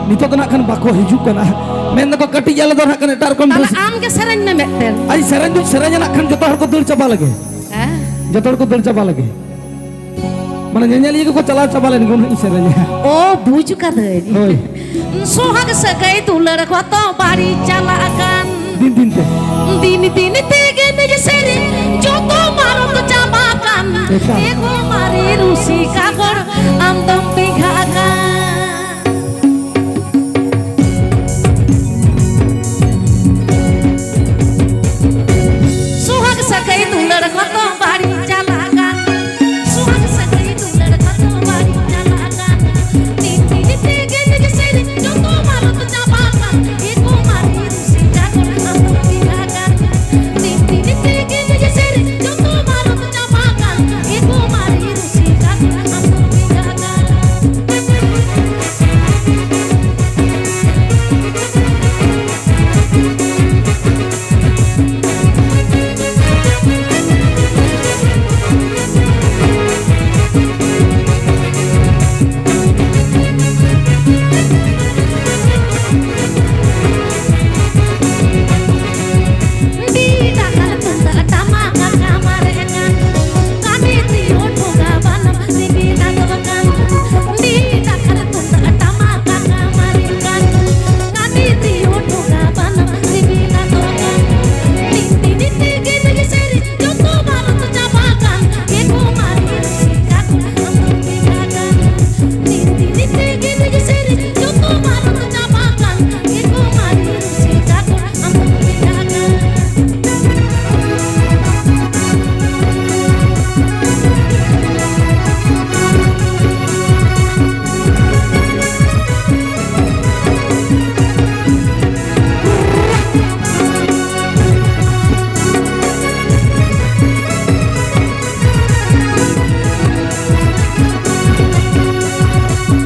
नितो तो नाखन बाको हिजू कना मेन को कटी जाला दो नाखन एटार कम ताले आम के सेरेंज में मेटन आई सेरेंज नाखन जतो हर को दल चबा लगे जतो हर को दल चबा लगे माने नेनेलिया को चला चबा लेन गुन सेरेंज ओ बुझ का दे होय सोहाग सगाई दुलर को तो बाड़ी चला कान दिन ते दिन ते के निज सेरे जो तो मारो तो चबा कान एगो मारी रूसी का गोर आम दम पिघा का सोहाग सगाई दुलर को तो बाड़ी चला कान सोहाग सगाई दुलर को तो बाड़ी चला कान दिन ते के निज सेरे जो तो मारो तो चबा कान एगो मारी रूसी का गोर आम दम पिघा का दिन ते के निज सेरे जो तो मारो तो चबा कान एगो मारी रूसी का गोर आम दम पिघा का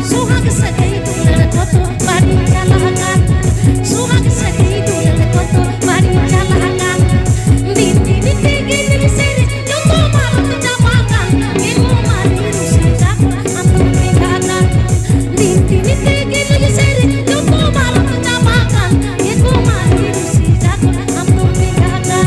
सुहाग सगाई दुलर को तो बाड़ी चला कान सुहाग सगाई दुलर को तो बाड़ी चला कान दिन ते के निज सेरे जो तो मारो तो चबा कान एगो मारी रूसी का गोर आम दम पिघा का दिन ते के निज सेरे जो तो मारो तो चबा कान एगो मारी रूसी का गोर आम दम पिघा का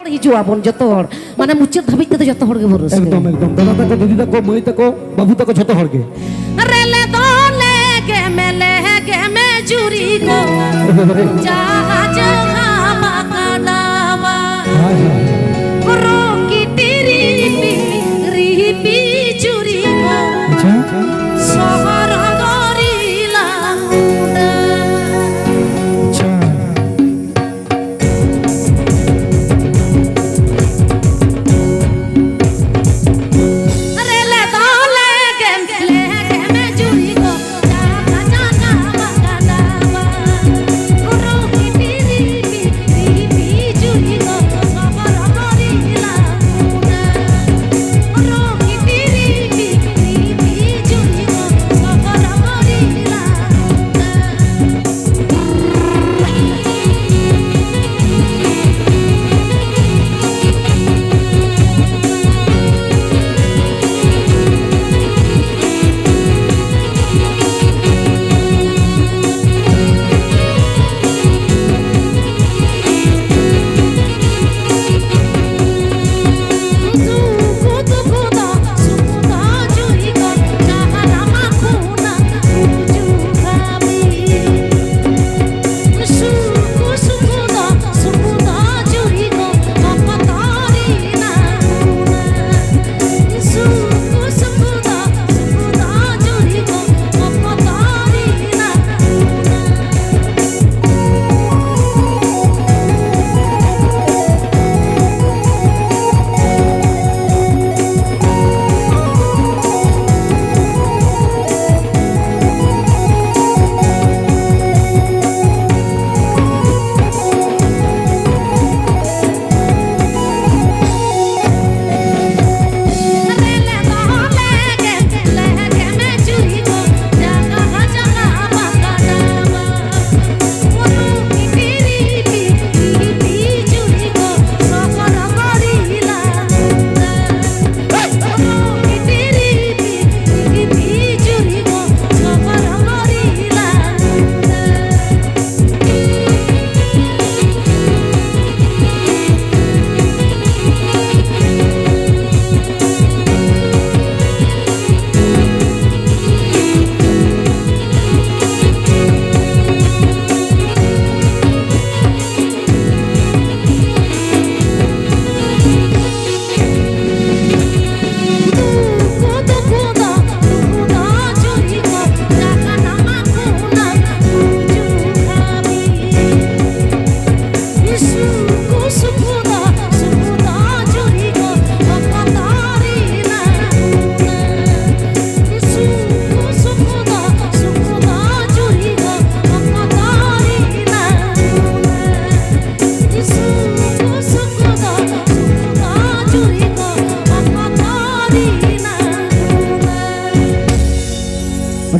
हिजुआबन जतो हर माने मुचाद धाबिज ते जतो हर के बरस एकदम दादा तको दीदी तको मई तको बाबू तको झतो हर के रेले दोले के मेले के में जुरी को जहाज खामा कलावा रो की तेरी रिपी जुरी को अच्छा शहर गोरिला अच्छा रेले दोले के मेले के में जुरी को जहाज खामा कलावा रो की तेरी रिपी जुरी को शहर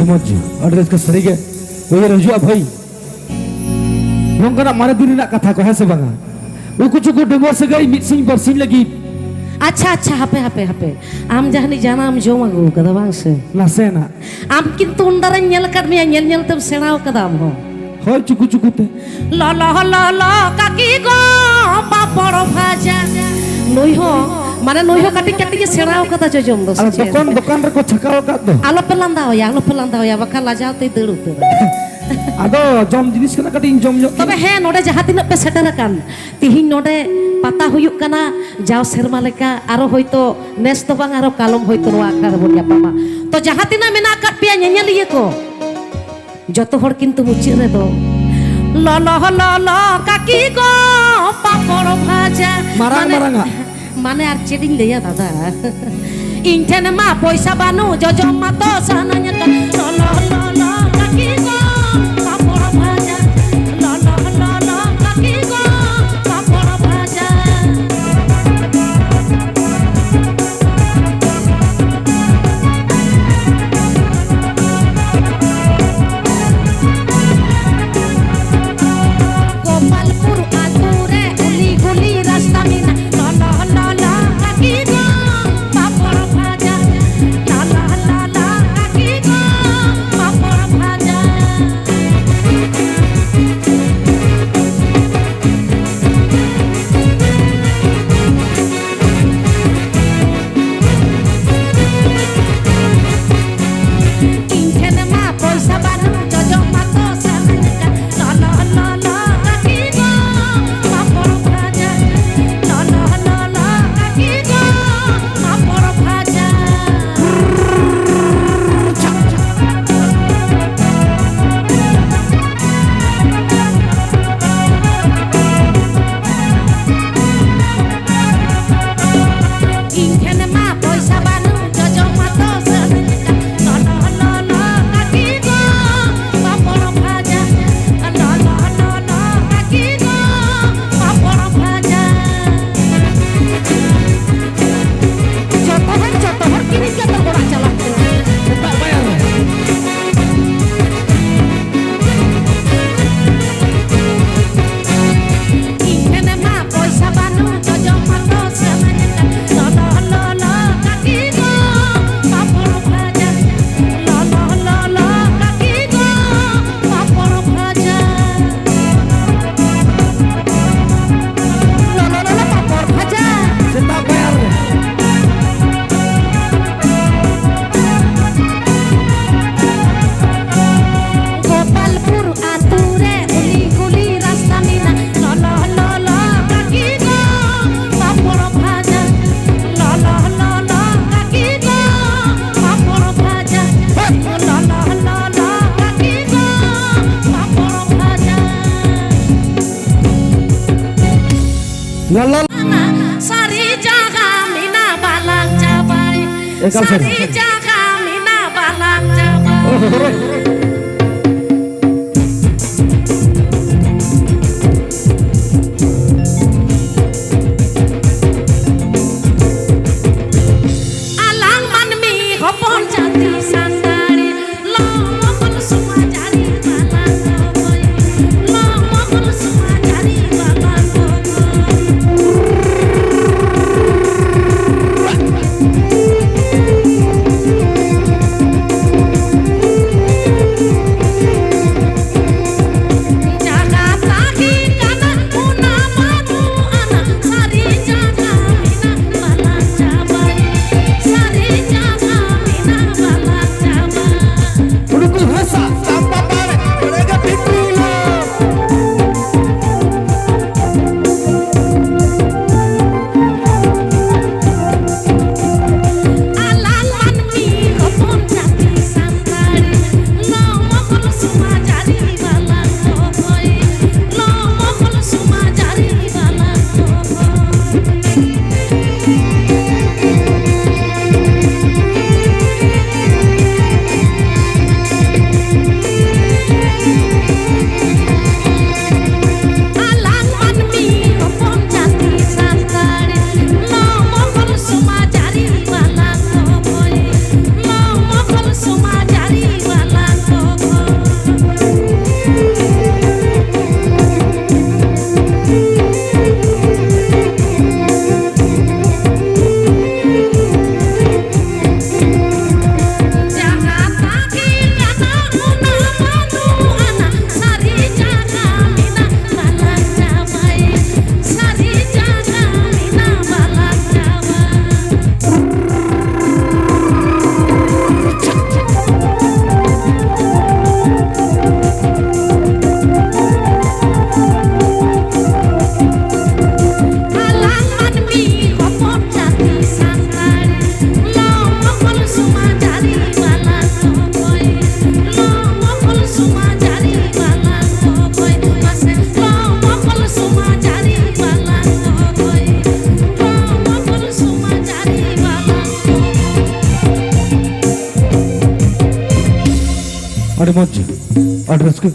मौज एड्रेस का सरी के उयर हजू भाई नोंकना माने दिन कथा को है से बांगा उकु चुकु डबो से गई मिसिंग बरसिंग लगी अच्छा अच्छा हापे हापे हापे आम जहानी जाना आम जोम आगू कदा बांग से लासेना आम किंतु उंडर नेल कर मिया नेल नेल तम सेनाव कदा आम हो होय चुकु चुकु ते ला ला ला ला काकी गो पापड़ भाजा नई हो माने नई हो काटी काटी सेनाव कदा जोजम दो अरे दुकान दुकान रे को छकाव का दो आलो पे लांदा होया बका लाजाव ते दड़ उतर आदो जम जिनिस कना कटी जम जो तबे हे नोडे जहां तिना पे सेटर कान तिहिन नोडे पाता हुयुक कना जाव सेरमा लेका आरो होयतो नेस तो बांग आरो कालम होयतो नो आखरा बन यापामा तो जहां तिना मेना का पे नेनेलिए को जतो हर किंतु मुची रे दो ल ल ल ल काकी गो पापड़ भाजा मारांग मारांगा माने आर चेडिंग लेया दादा इन ठेन मा पैसा बानु जजम मा तो सानाnya kan ल ल ल काकी गो पापड़ भाजा ल ल ल ल काकी गो पापड़ भाजा गोपालपुर आतुरे उली गुली रास्ता मिना ल ल ल ल काकी गो पापड़ भाजा ल ल ल ल काकी गो पापड़ भाजा इंठेन मा पैसा बानु जजम मा तो सानाnya kan ल ल ल ल काकी गो पापड़ भाजा ल ल ल ल काकी गो पापड़ भाजा इंठेन मा पैसा बानु जजम मा तो सानाnya kan ल ल ल ल काकी गो पापड़ भाजा ल ल ल ल काकी गो पापड़ भाजा जतो हर किनी जतो गोड़ा चला tak bayar इंठेन मा पैसा बानु जजम मा तो सानाnya kan ल ल ल ल काकी गो पापड़ भाजा ल ल ल ल काकी गो पापड़ भाजा ल ल ल ल पापड़ भाजा से tak bayar गोपालपुर आतुरे उली गुली रास्ता मिना ल ल ल ल काकी गो पापड़ भाजा ल ल ल ल काकी गो पापड़ भाजा ल ल ल ल काकी गो पापड़ भाजा lala सारी जगह मिना बालांग जाबाई Ekal sari. सारी जगह मिना बालांग जाबाई alang manmi hopon jati sandari lo mokol semua jari balang boy lo mokol semua jari balang boy ᱟᱹᱰᱤ ᱢᱚᱡᱽ ᱟᱹᱰᱤ ᱨᱟᱹᱥᱠᱟᱹ